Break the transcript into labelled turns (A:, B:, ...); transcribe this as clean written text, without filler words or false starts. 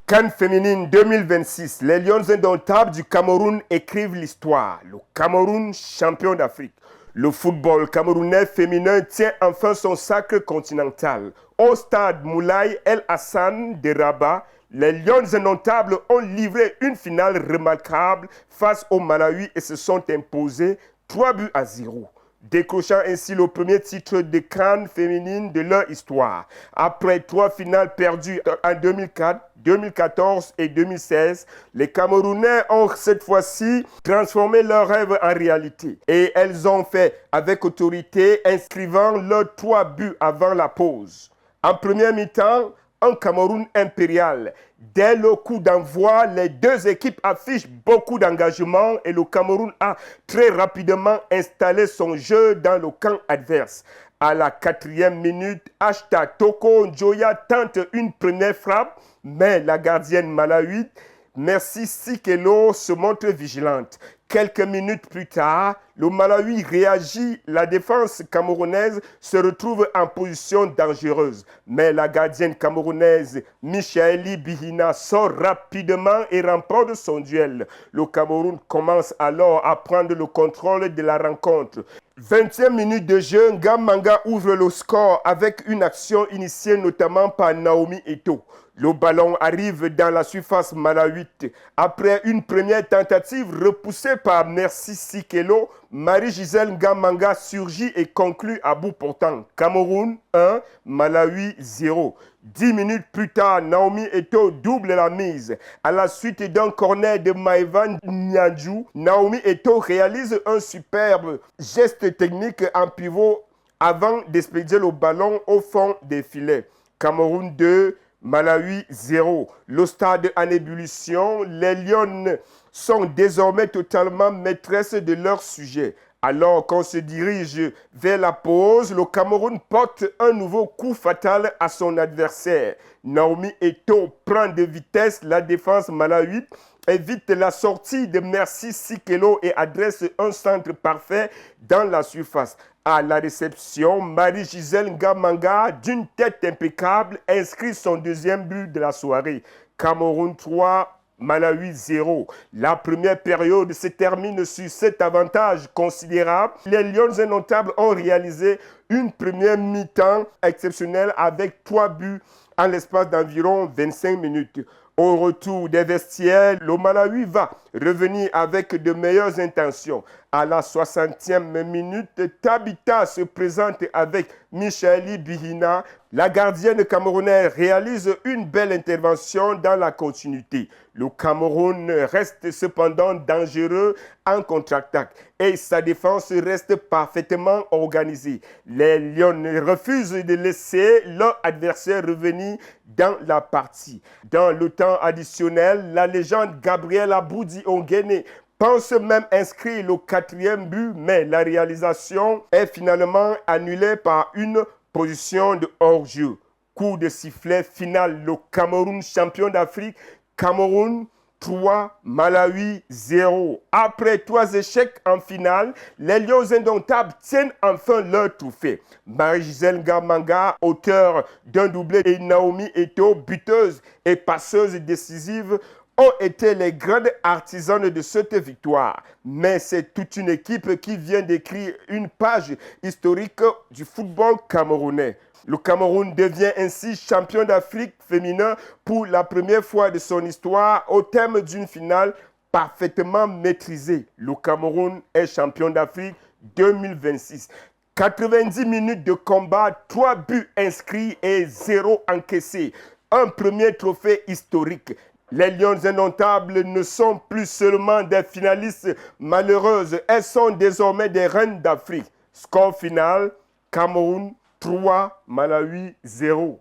A: CAN féminine 2026, les Lions indomptables du Cameroun écrivent l'histoire. Le Cameroun, champion d'Afrique. Le football camerounais féminin tient enfin son sacre continental. Au stade Moulay El Hassan de Rabat, les Lions indomptables ont livré une finale remarquable face au Malawi et se sont imposés 3-0. Décrochant ainsi le premier titre de CAN féminine de leur histoire. Après 3 finales perdues en 2004, 2014 et 2016, les Camerounais ont cette fois-ci transformé leur rêve en réalité. Et elles ont fait avec autorité, inscrivant leurs 3 buts avant la pause. En première mi-temps, un Cameroun impérial. Dès le coup d'envoi, les deux équipes affichent beaucoup d'engagement et le Cameroun a très rapidement installé son jeu dans le camp adverse. À la 4e minute, Ashta Toko Njoya tente une première frappe, mais la gardienne malawite, Merci Sikelo, se montre vigilante. Quelques minutes plus tard, le Malawi réagit. La défense camerounaise se retrouve en position dangereuse. Mais la gardienne camerounaise, Michaeli Bihina, sort rapidement et remporte son duel. Le Cameroun commence alors à prendre le contrôle de la rencontre. 20e minute de jeu, Ngamanga ouvre le score avec une action initiée notamment par Naomi Eto'o. Le ballon arrive dans la surface malawite. Après une première tentative repoussée par Merci Sikelo, Marie-Gisèle Ngamanga surgit et conclut à bout portant. Cameroun 1, Malawi 0. 10 minutes plus tard, Naomi Eto'o double la mise. À la suite d'un corner de Maïvan Nyadjou, Naomi Eto'o réalise un superbe geste technique en pivot avant d'expédier le ballon au fond des filets. Cameroun 2, Malawi 0. Le stade en ébullition, les Lions sont désormais totalement maîtresses de leur sujet. Alors qu'on se dirige vers la pause, le Cameroun porte un nouveau coup fatal à son adversaire. Naomi Eto'o prend de vitesse la défense malawite, évite la sortie de Merci Sikelo et adresse un centre parfait dans la surface. À la réception, Marie-Gisèle Ngamanga, d'une tête impeccable, inscrit son 2e but de la soirée. Cameroun 3, Malawi 0. La première période se termine sur cet avantage considérable. Les Lions indomptables ont réalisé une première mi-temps exceptionnelle avec 3 buts en l'espace d'environ 25 minutes. Au retour des vestiaires, le Malawi va revenir avec de meilleures intentions. À la 60e minute, Tabita se présente avec Michaeli Bihina. La gardienne camerounaise réalise une belle intervention dans la continuité. Le Cameroun reste cependant dangereux en contre-attaque et sa défense reste parfaitement organisée. Les Lions refusent de laisser leur adversaire revenir dans la partie. Dans le temps additionnel, la légende Gabriel Aboudi Ongene pense même inscrire le 4e but, mais la réalisation est finalement annulée par une position de hors-jeu. Coup de sifflet final, le Cameroun champion d'Afrique, Cameroun 3, Malawi 0. Après 3 échecs en finale, les Lions indomptables tiennent enfin leur trophée. Marie-Gisèle Ngamanga, auteure d'un doublé, et Naomi Eto'o, buteuse et passeuse décisive, ont été les grandes artisanes de cette victoire. Mais c'est toute une équipe qui vient d'écrire une page historique du football camerounais. Le Cameroun devient ainsi champion d'Afrique féminin pour la première fois de son histoire au terme d'une finale parfaitement maîtrisée. Le Cameroun est champion d'Afrique 2026. 90 minutes de combat, 3 buts inscrits et 0 encaissés. Un premier trophée historique. Les Lions indomptables ne sont plus seulement des finalistes malheureuses, elles sont désormais des reines d'Afrique. Score final, Cameroun 3, Malawi 0.